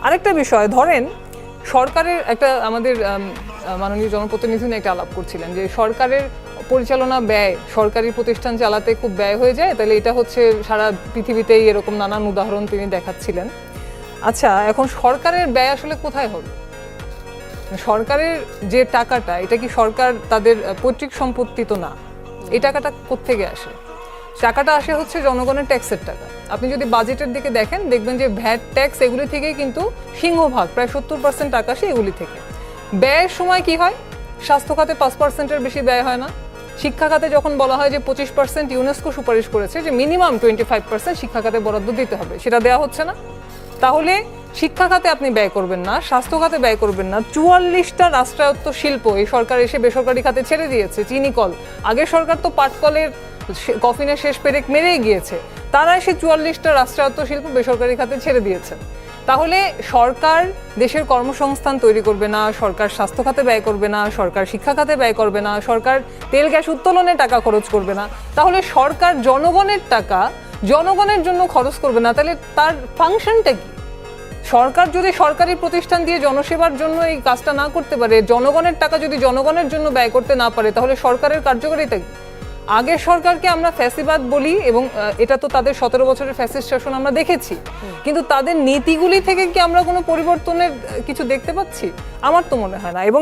আরেকটা বিষয় ধরেন সরকারের একটা আমাদের মাননীয় জনপ্রতিনিধি একটা আলাপ করছিলেন যে সরকারের পরিচালনা ব্যয় সরকারি প্রতিষ্ঠান চালাতে খুব ব্যয় হয়ে যায়, তাহলে এটা হচ্ছে সারা পৃথিবীতেই এরকম নানান উদাহরণ তিনি দেখাচ্ছিলেন। আচ্ছা, এখন সরকারের ব্যয় আসলে কোথায় হবে? সরকারের যে টাকাটা, এটা কি সরকার তাদের পৈতৃক সম্পত্তি তো না, এই টাকাটা কোত্থেকে আসে? টাকাটা আসে হচ্ছে জনগণের ট্যাক্সের টাকা। আপনি যদি বাজেটের দিকে দেখেন দেখবেন যে ভ্যাট ট্যাক্স এগুলি থেকেই কিন্তু সিংহভাগ প্রায় 70% টাকা আসে এগুলি থেকে। ব্যয়ের সময় কি হয়? স্বাস্থ্য খাতে 5%-এর বেশি ব্যয় হয় না। শিক্ষা খাতে যখন বলা হয় যে 25% ইউনেস্কো সুপারিশ করেছে যে মিনিমাম 25% শিক্ষা খাতে বরাদ্দ দিতে হবে, সেটা দেওয়া হচ্ছে না। তাহলে শিক্ষা খাতে আপনি ব্যয় করবেন না, স্বাস্থ্য খাতে ব্যয় করবেন না। 44টা রাষ্ট্রায়ত্ত শিল্প এই সরকার এসে বেসরকারি খাতে ছেড়ে দিয়েছে। চিনি কল, আগের সরকার তো পাটকলের কফিনের শেষ পেরেক মেরেই গিয়েছে, তারা এসে 44টা রাষ্ট্রায়ত্ত শিল্প বেসরকারি খাতে ছেড়ে দিয়েছে। তাহলে সরকার দেশের কর্মসংস্থান তৈরি করবে না, সরকার স্বাস্থ্য খাতে ব্যয় করবে না, সরকার শিক্ষা খাতে ব্যয় করবে না, সরকার তেল গ্যাস উত্তোলনে টাকা খরচ করবে না, তাহলে সরকার জনগণের টাকা জনগণের জন্য খরচ করবে না, তাহলে তার ফাংশনটা কি? সরকার যদি সরকারি প্রতিষ্ঠান দিয়ে জনসেবার জন্য এই কাজটা না করতে পারে, জনগণের টাকা যদি জনগণের জন্য ব্যয় করতে না পারে, তাহলে সরকারের কার্যকারিতা কি? আগের সরকারকে আমরা ফ্যাসিবাদ বলি এবং এটা তো তাদের 17 বছরের ফ্যাসিস্ট শাসন আমরা দেখেছি, কিন্তু তাদের নীতিগুলি থেকে কি আমরা কোনো পরিবর্তনের কিছু দেখতে পাচ্ছি? আমার তো মনে হয় না। এবং